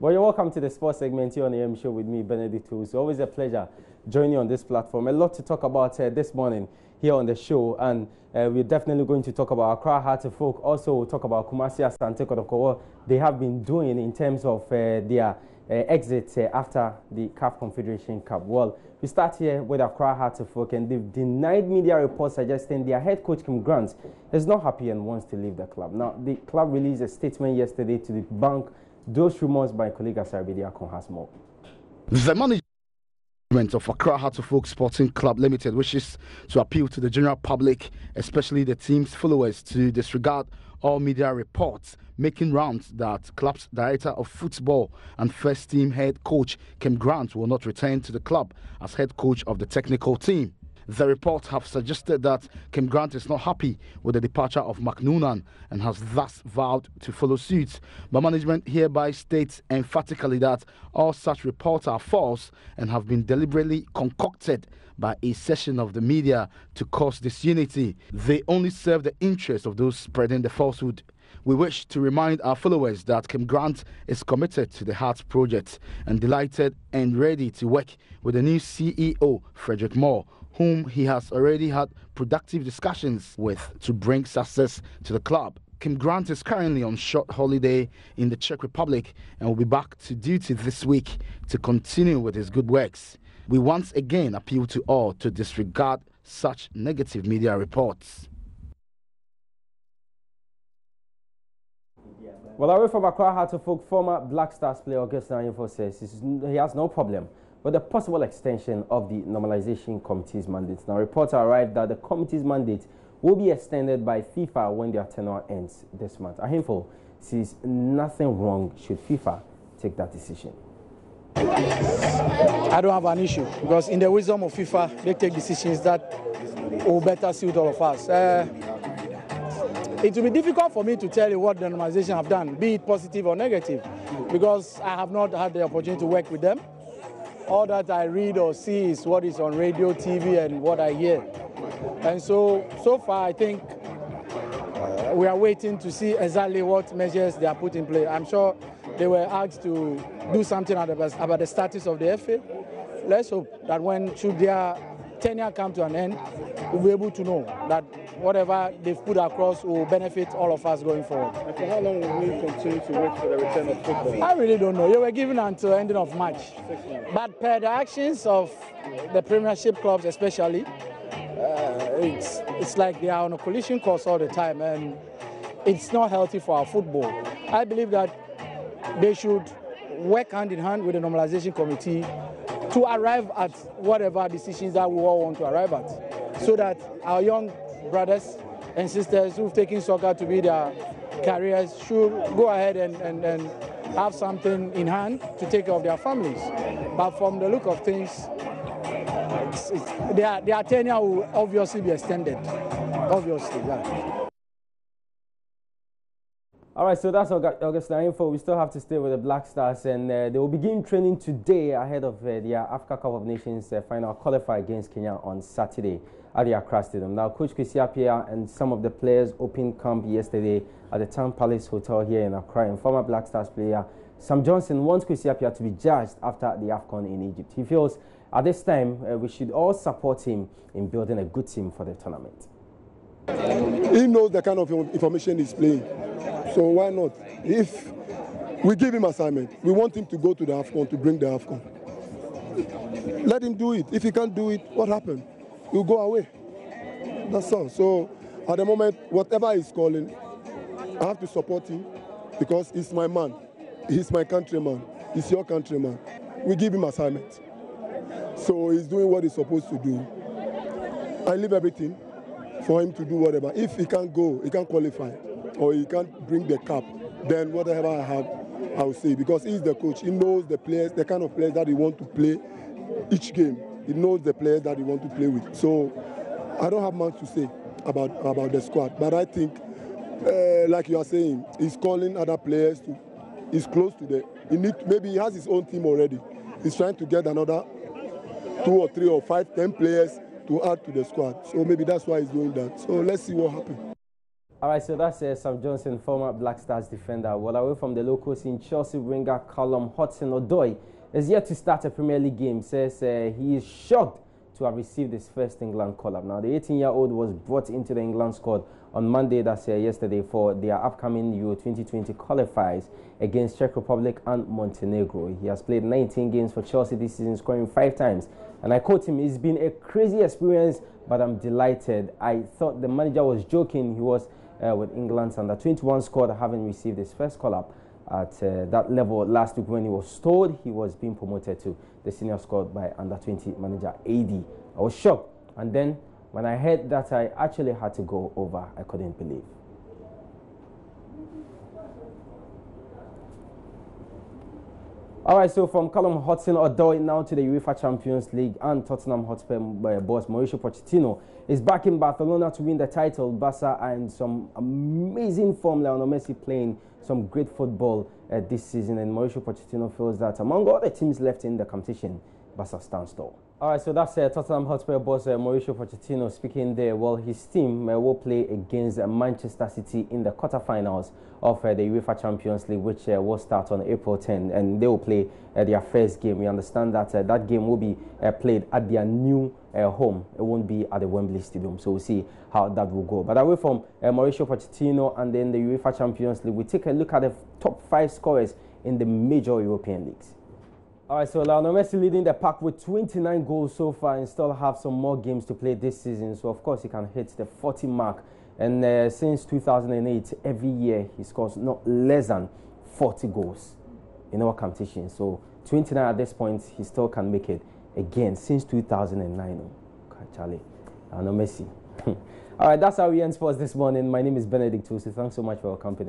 Well, you're welcome to the sports segment here on the AM Show with me, Benedict. It's always a pleasure joining you on this platform. A lot to talk about this morning here on the show, and we're definitely going to talk about Accra Heart of Folk. Also, we'll talk about Kumasi Asante Kotoko, what they have been doing in terms of their exit after the CAF Confederation Cup. Well, we start here with Accra Heart of Folk, and they've denied media reports suggesting their head coach, Kim Grant, is not happy and wants to leave the club. Now, the club released a statement yesterday to debunk those rumors. By colleague Asarbidiakon has more. The management of Accra Heart of Folk Sporting Club Limited wishes to appeal to the general public, especially the team's followers, to disregard all media reports making rounds that club's director of football and first team head coach Kim Grant will not return to the club as head coach of the technical team. The reports have suggested that Kim Grant is not happy with the departure of Mark Noonan and has thus vowed to follow suit. But management hereby states emphatically that all such reports are false and have been deliberately concocted by a section of the media to cause disunity. They only serve the interests of those spreading the falsehood. We wish to remind our followers that Kim Grant is committed to the Heart project and delighted and ready to work with the new CEO, Frederick Moore, whom he has already had productive discussions with to bring success to the club. Kim Grant is currently on short holiday in the Czech Republic and will be back to duty this week to continue with his good works. We once again appeal to all to disregard such negative media reports. Well, away from Accra Heart of Folk, former Black Stars player Augustin Anyimfo says he has no problem with the possible extension of the Normalization Committee's mandate. Now, reports arrived that the committee's mandate will be extended by FIFA when their tenure ends this month. Anyimfo sees nothing wrong should FIFA take that decision. I don't have an issue because in the wisdom of FIFA, they take decisions that will better suit all of us. It will be difficult for me to tell you what the normalization have done, be it positive or negative, because I have not had the opportunity to work with them. All that I read or see is what is on radio, TV, and what I hear. And so far, I think we are waiting to see exactly what measures they are put in place. I'm sure they were asked to do something about the status of the FA. Let's hope that when should their tenure come to an end, we'll be able to know that whatever they've put across will benefit all of us going forward. And for how long will we continue to wait for the return of football? I really don't know. They were given until ending of March. But per the actions of the Premiership clubs especially, it's like they are on a collision course all the time, and it's not healthy for our football. I believe that they should work hand in hand with the Normalization Committee to arrive at whatever decisions that we all want to arrive at, so that our young brothers and sisters who've taken soccer to be their careers should go ahead and have something in hand to take care of their families. But from the look of things, their tenure will obviously be extended. Obviously, yeah. All right, so that's Augustin Anyimfo. We still have to stay with the Black Stars, and they will begin training today ahead of their Africa Cup of Nations final qualifier against Kenya on Saturday at the Accra Stadium. Now, Coach Kwesi Appiah and some of the players opened camp yesterday at the Town Palace Hotel here in Accra, and former Black Stars player Sam Johnson wants Kwesi Appiah to be judged after the AFCON in Egypt. He feels at this time we should all support him in building a good team for the tournament. He knows the kind of information he's playing. So why not? If we give him assignment, we want him to go to the AFCON, to bring the AFCON. Let him do it. If he can't do it, what happened? He'll go away. That's all. So at the moment, whatever he's calling, I have to support him because he's my man. He's my countryman. He's your countryman. We give him assignment. So he's doing what he's supposed to do. I leave everything for him to do whatever. If he can't go, he can't qualify, or he can't bring the cup, then whatever I have, I'll say. Because he's the coach. He knows the players, the kind of players that he wants to play each game. He knows the players that he wants to play with. So I don't have much to say about the squad. But I think, like you are saying, he's calling other players to. He's close to the. Maybe he has his own team already. He's trying to get another 2 or 3 or 5, 10 players to add to the squad. So maybe that's why he's doing that. So let's see what happens. All right, so that's Sam Johnson, former Black Stars defender. Well, away from the local scene, Chelsea winger Callum Hudson-Odoi is yet to start a Premier League game. Says he is shocked to have received his first England call-up. Now, the 18-year-old was brought into the England squad on Monday, that's yesterday, for their upcoming Euro 2020 qualifiers against Czech Republic and Montenegro. He has played 19 games for Chelsea this season, scoring 5 times. And I quote him, "It's been a crazy experience, but I'm delighted. I thought the manager was joking. He was with England's under-21 squad, having received his first call-up at that level last week when he was told he was being promoted to the senior squad by under-20 manager AD. I was shocked, and then when I heard that I actually had to go over, I couldn't believe." All right, so from Callum Hudson-Odoi now to the UEFA Champions League, and Tottenham Hotspur boss Mauricio Pochettino is back in Barcelona to win the title. Barca are in some amazing form. Lionel Messi playing some great football this season, and Mauricio Pochettino feels that among all the teams left in the competition, Barca stands tall. All right, so that's Tottenham Hotspur boss Mauricio Pochettino speaking there. Well, his team will play against Manchester City in the quarterfinals of the UEFA Champions League, which will start on April 10, and they will play their first game. We understand that that game will be played at their new home. It won't be at the Wembley Stadium, so we'll see how that will go. But away from Mauricio Pochettino and then the UEFA Champions League, we take a look at the top 5 scorers in the major European leagues. All right, so Lionel Messi leading the pack with 29 goals so far and still have some more games to play this season. So, of course, he can hit the 40 mark. And since 2008, every year he scores not less than 40 goals in our competition. So, 29 at this point, he still can make it again since 2009. Oh, Charlie, Lionel Messi. All right, that's how we end sports this morning. My name is Benedict Tusi. Thanks so much for your company.